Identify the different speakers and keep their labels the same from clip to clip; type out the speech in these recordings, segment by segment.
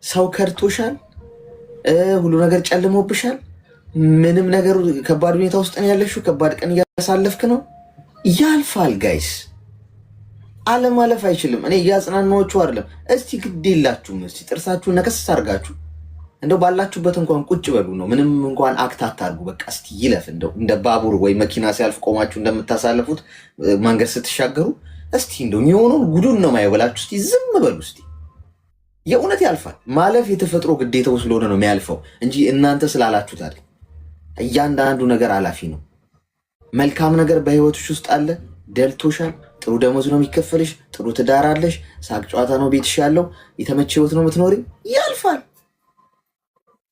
Speaker 1: ሰው ከርቶሻል፣ ሁሉ ነገር ጨልሞብሻል፣ ምንም ነገር ከባድ ሁኔታ ውስጥ ነው ያለሽው፣ ከባድ ቀን እያሳለፍክ ነው። ያልፋል ጋይስ፣ አለማለፍ አይችልም። እኔ እያጽናናችሁ አይደለም። እስቲ ግድ የላችሁም። እስቲ ጥርሳችሁን ነከስ አድርጋችሁ እንደው ባላችሁበት እንኳን ቁጭ በሉ ነው። ምንም እንኳን አክት አታርጉ። በቃ እስቲ ይለፍ። እንደው እንደ ባቡር ወይ መኪና ሲያልፍ ቆማችሁ እንደምታሳልፉት መንገድ ስትሻገሩ እስቲ እንደው የሆነውን ጉዱን ነው ማየው ብላችሁ እስቲ ዝም በሉ። እስቲ የእውነት ያልፋል። ማለፍ የተፈጥሮ ግዴታው ስለሆነ ነው የሚያልፈው እንጂ እናንተ ስላላችሁት አይደል። እያንዳንዱ ነገር አላፊ ነው። መልካም ነገር በህይወትሽ ውስጥ አለ። ደልቶሻል። ጥሩ ደሞዝ ነው የሚከፈልሽ። ጥሩ ትዳር አለሽ። ሳቅ ጨዋታ ነው ቤትሽ ያለው። የተመቸ ህይወት ነው የምትኖሪ። ያልፋል።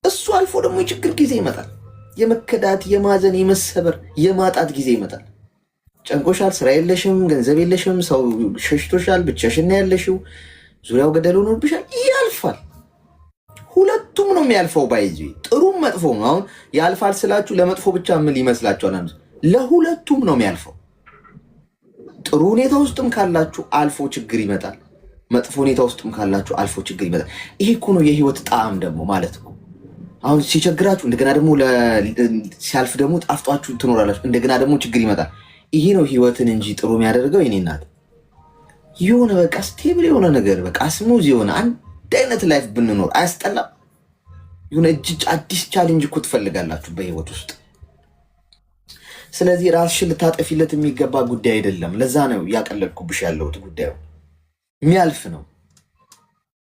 Speaker 1: እሱ አልፎ ደግሞ የችግር ጊዜ ይመጣል። የመከዳት፣ የማዘን፣ የመሰበር፣ የማጣት ጊዜ ይመጣል። ጨንቆሻል። ስራ የለሽም፣ ገንዘብ የለሽም፣ ሰው ሸሽቶሻል፣ ብቻሽን ያለሽው፣ ዙሪያው ገደል ሆኖብሻል። ያልፋል። ሁለቱም ነው የሚያልፈው። ባይዚ ጥሩም መጥፎ ነው። አሁን ያልፋል ስላችሁ ለመጥፎ ብቻ ምን ይመስላችኋል? ለሁለቱም ነው የሚያልፈው። ጥሩ ሁኔታ ውስጥም ካላችሁ አልፎ ችግር ይመጣል። መጥፎ ሁኔታ ውስጥም ካላችሁ አልፎ ችግር ይመጣል። ይሄ እኮ ነው የህይወት ጣዕም ደግሞ ማለት ነው። አሁን ሲቸግራችሁ እንደገና ደግሞ ሲያልፍ ደግሞ ጣፍጧችሁ ትኖራላችሁ። እንደገና ደግሞ ችግር ይመጣል። ይሄ ነው ህይወትን እንጂ ጥሩ የሚያደርገው የኔ እናት የሆነ በቃ ስቴብል የሆነ ነገር በቃ ስሙዝ የሆነ አንድ አይነት ላይፍ ብንኖር አያስጠላም? የሆነ እጅ አዲስ ቻሌንጅ እኮ ትፈልጋላችሁ በህይወት ውስጥ። ስለዚህ ራስሽን ልታጠፊለት የሚገባ ጉዳይ አይደለም። ለዛ ነው እያቀለድኩብሽ ያለሁት። ጉዳዩ የሚያልፍ ነው።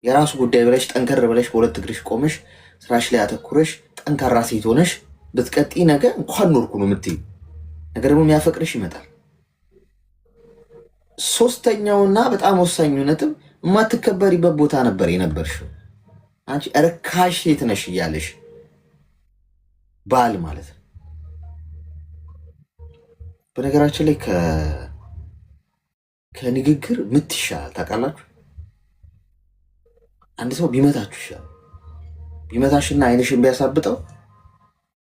Speaker 1: የራሱ ጉዳይ ብለሽ ጠንከር ብለሽ በሁለት እግርሽ ቆመሽ ስራሽ ላይ አተኩረሽ ጠንካራ ሴት ሆነሽ ብትቀጥይ ነገ እንኳን ኖርኩ ነው የምትይው። ነገር ደግሞ የሚያፈቅርሽ ይመጣል። ሶስተኛውና በጣም ወሳኙ ነጥብ የማትከበሪበት ቦታ ነበር የነበርሽው። አንቺ ርካሽ ሴት ነሽ እያለሽ ባል ማለት ነው። በነገራችን ላይ ከንግግር ምት ይሻላል። ታውቃላችሁ? አንድ ሰው ቢመታችሁ ይሻላል። ቢመታሽና አይንሽን ቢያሳብጠው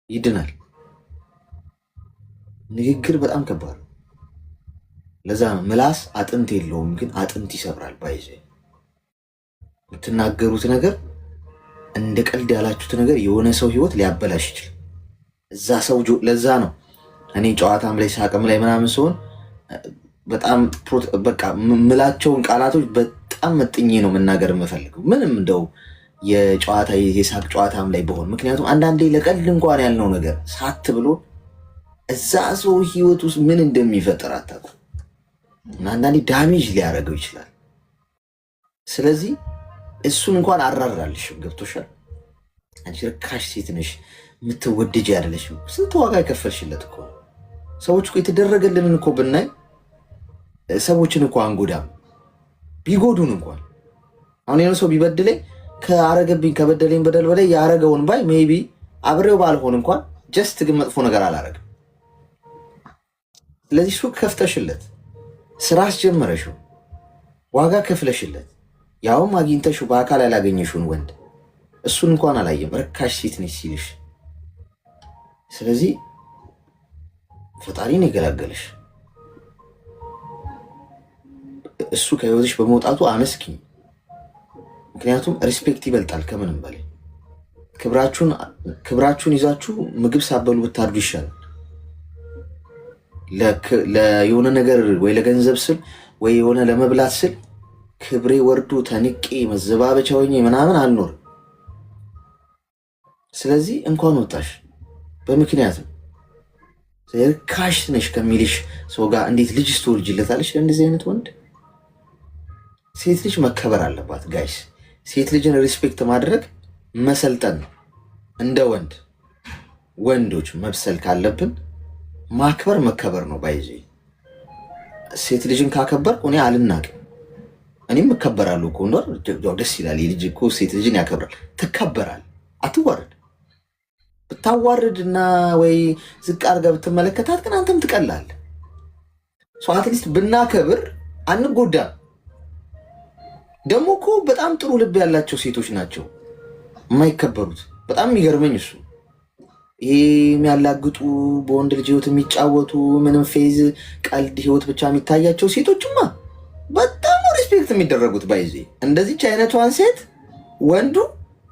Speaker 1: ይድናል። ንግግር በጣም ከባድ ነው። ለዛ ነው ምላስ አጥንት የለውም ግን አጥንት ይሰብራል። ባይዘ የምትናገሩት ነገር እንደ ቀልድ ያላችሁት ነገር የሆነ ሰው ህይወት ሊያበላሽ ይችላል። እዛ ሰው ለዛ ነው እኔ ጨዋታም ላይ ሳቅም ላይ ምናምን ሲሆን በጣም በቃ ምላቸውን ቃላቶች በጣም መጥኜ ነው መናገር የምፈልገው። ምንም እንደው የጨዋታ የሳቅ ጨዋታም ላይ በሆን ምክንያቱም አንዳንዴ ለቀልድ እንኳን ያልነው ነገር ሳት ብሎ እዛ ሰው ህይወት ውስጥ ምን እንደሚፈጠር አታውቁም። እና አንዳንዴ ዳሜጅ ሊያደርገው ይችላል። ስለዚህ እሱን እንኳን አራራልሽም። ገብቶሻል? አንቺ ርካሽ ሴት ነሽ፣ የምትወደጅ አይደለሽም። ስንት ዋጋ የከፈልሽለት እኮ ሰዎች እኮ የተደረገልንን እኮ ብናይ ሰዎችን እኮ አንጎዳም። ቢጎዱን እንኳን አሁን የሆነ ሰው ቢበድለኝ ከአረገብኝ ከበደለኝ በደል በላይ ያረገውን ባይ ሜይ ቢ አብሬው ባልሆን እንኳን ጀስት ግን መጥፎ ነገር አላረግም። ስለዚህ ሱቅ ከፍተሽለት ስራ አስጀመረሽው ዋጋ ከፍለሽለት ያውም አግኝተሽው በአካል ያላገኘሽውን ወንድ እሱን እንኳን አላየም ርካሽ ሴት ነች ሲልሽ፣ ስለዚህ ፈጣሪን ይገላገልሽ። እሱ ከህይወትሽ በመውጣቱ አመስግኝ። ምክንያቱም ሪስፔክት ይበልጣል ከምንም በላይ። ክብራችሁን ይዛችሁ ምግብ ሳበሉ ብታርዱ ይሻላል። ለየሆነ ነገር ወይ ለገንዘብ ስል ወይ የሆነ ለመብላት ስል ክብሬ ወርዶ ተንቄ መዘባበቻ ሆኜ ምናምን አልኖርም። ስለዚህ እንኳን ወጣሽ በምክንያት ነው። ርካሽ ነሽ ከሚልሽ ሰው ጋር እንዴት ልጅ ትወልጂለታለሽ? ለእንደዚህ አይነት ወንድ ሴት ልጅ መከበር አለባት ጋይስ። ሴት ልጅን ሪስፔክት ማድረግ መሰልጠን ነው። እንደ ወንዶች መብሰል ካለብን ማክበር መከበር ነው። ባይዜ ሴት ልጅን ካከበር እኔ አልናቅም። እኔም እከበራለሁ እኮ እንደው ደስ ይላል። የልጅ እኮ ሴት ልጅን ያከብራል። ትከበራል። አትዋረድ። ብታዋርድና ወይ ዝቅ አድርገህ ብትመለከታት ግን አንተም ትቀላለህ። አትሊስት ብናከብር አንጎዳም። ደግሞ እኮ በጣም ጥሩ ልብ ያላቸው ሴቶች ናቸው የማይከበሩት። በጣም የሚገርመኝ እሱ ይሄ የሚያላግጡ በወንድ ልጅ ህይወት የሚጫወቱ ምንም ፌዝ ቀልድ ህይወት ብቻ የሚታያቸው ሴቶችማ በጣም ሪስፔክት የሚደረጉት። ባይዜ እንደዚች አይነቷን ሴት ወንዱ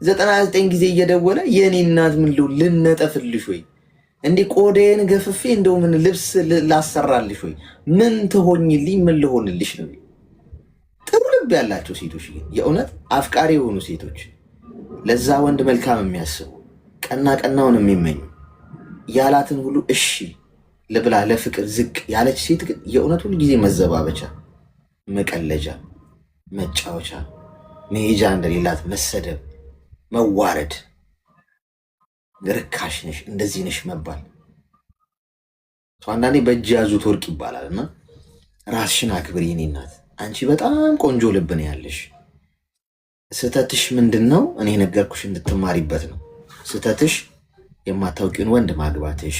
Speaker 1: 99 ጊዜ እየደወለ የኔ እናት ምን ልነጠፍልሽ ወይ እንዴ ቆዳዬን ገፍፌ እንደው ምን ልብስ ላሰራልሽ ወይ ምን ትሆኝልኝ ምን ልሆንልሽ ነው። ጥሩ ልብ ያላቸው ሴቶች ግን የእውነት አፍቃሪ የሆኑ ሴቶች ለዛ ወንድ መልካም የሚያስቡ ቀና ቀናውን የሚመኙ ያላትን ሁሉ እሺ ለብላ ለፍቅር ዝቅ ያለች ሴት ግን የእውነት ሁሉ ጊዜ መዘባበቻ፣ መቀለጃ፣ መጫወቻ፣ መሄጃ እንደሌላት መሰደብ፣ መዋረድ፣ ርካሽ ነሽ እንደዚህ ነሽ መባል አንዳንዴ በእጅ ያዙት ወርቅ ይባላል። እና ራስሽን አክብሪ የኔ እናት። አንቺ በጣም ቆንጆ ልብ ነው ያለሽ። ስህተትሽ ምንድን ነው? እኔ ነገርኩሽ እንድትማሪበት ነው። ስህተትሽ የማታውቂውን ወንድ ማግባትሽ፣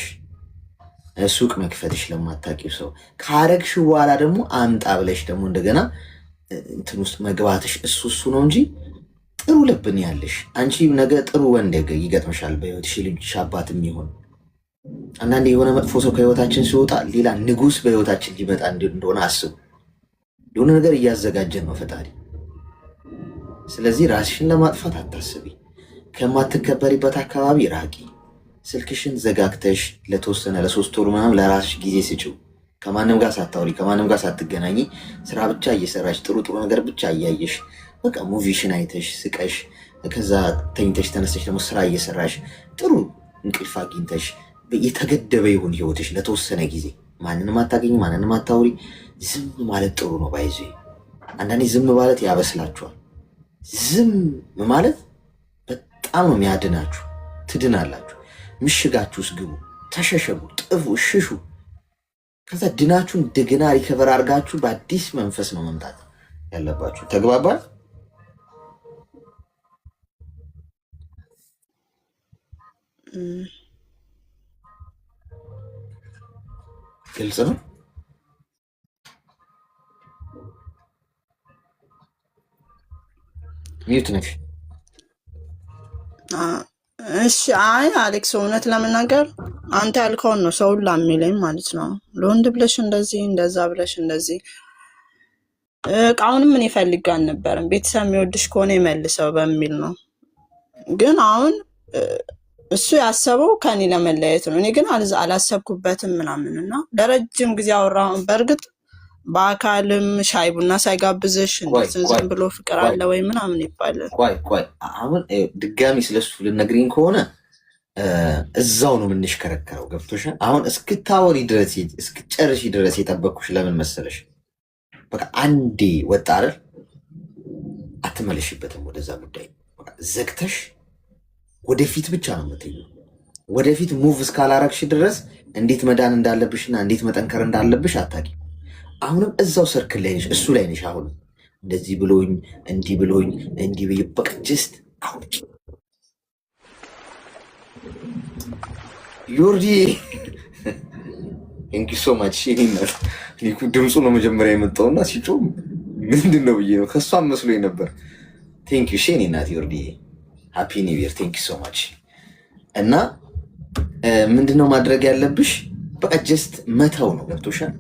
Speaker 1: ሱቅ መክፈትሽ ለማታውቂው ሰው ካረግሽ በኋላ ደግሞ አምጣ ብለሽ ደግሞ እንደገና እንትን ውስጥ መግባትሽ እሱ ነው እንጂ ጥሩ ልብ ነው ያለሽ። አንቺ ነገ ጥሩ ወንድ ይገጥምሻል በህይወትሽ፣ ልጅሽ አባትም ይሆን። አንዳንዴ የሆነ መጥፎ ሰው ከህይወታችን ሲወጣ ሌላ ንጉስ በህይወታችን ሊመጣ እንደሆነ አስቡ። የሆነ ነገር እያዘጋጀን ነው ፈጣሪ። ስለዚህ ራስሽን ለማጥፋት አታስቢ። ከማትከበሪበት አካባቢ ራቂ። ስልክሽን ዘጋግተሽ ለተወሰነ ለ3 ወር ምናምን ለራስሽ ጊዜ ስጪው። ከማንም ጋር ሳታወሪ ከማንም ጋር ሳትገናኝ ስራ ብቻ እየሰራሽ ጥሩ ነገር ብቻ እያየሽ በቃ ሙቪሽን አይተሽ ስቀሽ ከዛ ተኝተሽ ተነስተሽ ደግሞ ስራ እየሰራሽ ጥሩ እንቅልፍ አግኝተሽ የተገደበ ይሁን ህይወትሽ ለተወሰነ ጊዜ። ማንንም አታገኝ፣ ማንንም አታውሪ። ዝም ማለት ጥሩ ነው። ባይዞ አንዳንዴ ዝም ማለት ያበስላችኋል። ዝም ማለት በጣም ነው የሚያድናችሁ። ትድናላችሁ። ምሽጋችሁስ ግቡ፣ ተሸሸጉ፣ ጥፉ፣ ሽሹ። ከዛ ድናችሁ እንደገና ሪከቨር አድርጋችሁ በአዲስ መንፈስ ነው መምጣት ያለባችሁ። ተግባባል? ግልጽ ነው። ሚዩት ነሽ?
Speaker 2: እሺ። አይ አሌክስ፣ እውነት ለመናገር አንተ ያልከውን ነው ሰው ሁላ የሚለኝ ማለት ነው። ለወንድ ብለሽ እንደዚህ እንደዛ ብለሽ እንደዚህ እቃውንም ምን ይፈልግ አልነበረም። ቤተሰብ የሚወድሽ ከሆነ ይመልሰው በሚል ነው። ግን አሁን እሱ ያሰበው ከኔ ለመለየት ነው። እኔ ግን አላሰብኩበትም ምናምን እና ለረጅም ጊዜ አወራሁ። በእርግጥ በአካልም ሻይ ቡና ሳይጋብዝሽ ዝም ብሎ ፍቅር አለ ወይ ምናምን ይባላል።
Speaker 1: ቆይ አሁን ድጋሚ ስለሱ ልነግሪኝ ከሆነ እዛው ነው የምንሽከረከረው። ገብቶሻል? አሁን እስክታወሪ ድረስ እስክጨርሺ ድረስ የጠበቅኩሽ ለምን መሰለሽ? በቃ አንዴ ወጣ አይደል? አትመለሽበትም ወደዛ ጉዳይ። ዘግተሽ ወደፊት ብቻ ነው የምትይው። ወደፊት ሙቭ እስካላረግሽ ድረስ እንዴት መዳን እንዳለብሽና እንዴት መጠንከር እንዳለብሽ አታውቂም። አሁንም እዛው ሰርክል ላይ ነሽ፣ እሱ ላይ ነሽ። አሁን እንደዚህ ብሎኝ እንዲህ ብሎኝ እንዲህ ብዬ በቃ ጀስት አሁን ዮርዲ ቴንክ ዩ ሶ ማች። ድምፁ ነው መጀመሪያ የመጣውና ሲጮህ ምንድን ነው ብዬ ነው ከእሷም መስሎኝ ነበር። ቴንክ ዩ ሼኒ ናት ዮርዲ። ሃፒ ኒው ይር። ቴንክ ዩ ሶ ማች። እና ምንድነው ማድረግ ያለብሽ? በቃ ጀስት መተው ነው። ገብቶሻል?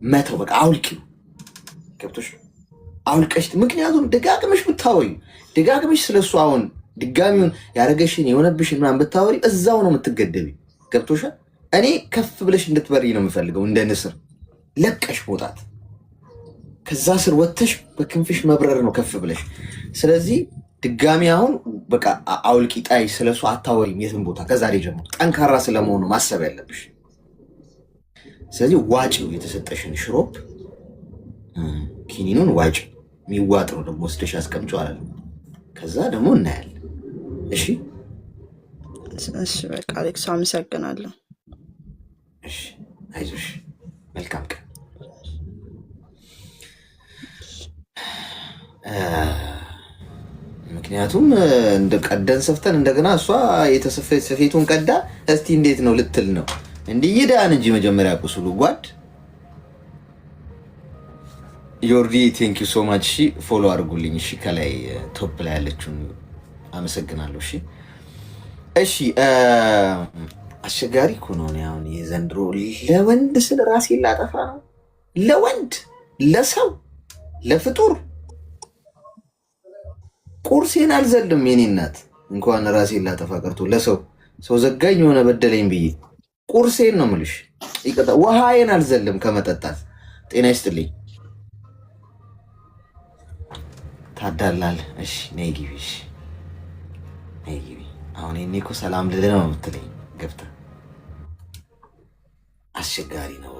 Speaker 1: መተው በቃ አውልቂው። ገብቶሽ? አውልቀሽ ምክንያቱም ደጋግመሽ ብታወሪ ደጋግመሽ ስለሱ አሁን ድጋሚውን ያረገሽን የሆነብሽን ምናምን ብታወሪ እዛው ነው የምትገደቢ። ገብቶሻል? እኔ ከፍ ብለሽ እንድትበሪ ነው የምፈልገው፣ እንደ ንስር ለቀሽ መውጣት። ከዛ ስር ወጥተሽ በክንፍሽ መብረር ነው ከፍ ብለሽ። ስለዚህ ድጋሚ አሁን በቃ አውልቂ፣ ጣይ፣ ስለሱ አታወሪም የትም ቦታ። ከዛሬ ጀምሮ ጠንካራ ስለመሆኑ ማሰብ ያለብሽ። ስለዚህ ዋጭው፣ የተሰጠሽን ሽሮፕ ኪኒኑን ዋጭ። የሚዋጥ ነው ደግሞ ወስደሽ አስቀምጪው አላለ። ከዛ ደግሞ እናያለን። እሺ
Speaker 2: እሺ፣ በቃ አሌክስ አመሰግናለሁ።
Speaker 1: እሺ፣ አይዞሽ፣ መልካም ቀን። ምክንያቱም እንደ ቀደን ሰፍተን እንደገና እሷ የተሰፈ ሰፌቱን ቀዳ እስቲ እንዴት ነው ልትል ነው። እንዲህ ይዳን እንጂ መጀመሪያ ቁስሉ ጓድ። ዮርዲ ቴንክ ዩ ሶ ማች። እሺ ፎሎ አድርጉልኝ። እሺ ከላይ ቶፕ ላይ ያለችውን አመሰግናለሁ። እሺ እሺ። አስቸጋሪ እኮ ነው። አሁን የዘንድሮ ለወንድ ስለ ራሴ ላጠፋ ነው። ለወንድ ለሰው ለፍጡር ቁርሴን አልዘልም የኔ እናት። እንኳን ራሴን ላጠፋ ቀርቶ ለሰው ሰው ዘጋኝ የሆነ በደለኝ ብዬ ቁርሴን ነው ምልሽ። ውሃዬን አልዘልም ከመጠጣት። ጤና ይስጥልኝ። ታዳላል። እሺ ነይ ግቢ። እሺ ነይ ግቢ። አሁን እኔ እኮ ሰላም ልልህ ነው የምትለኝ ገብተህ። አስቸጋሪ ነው።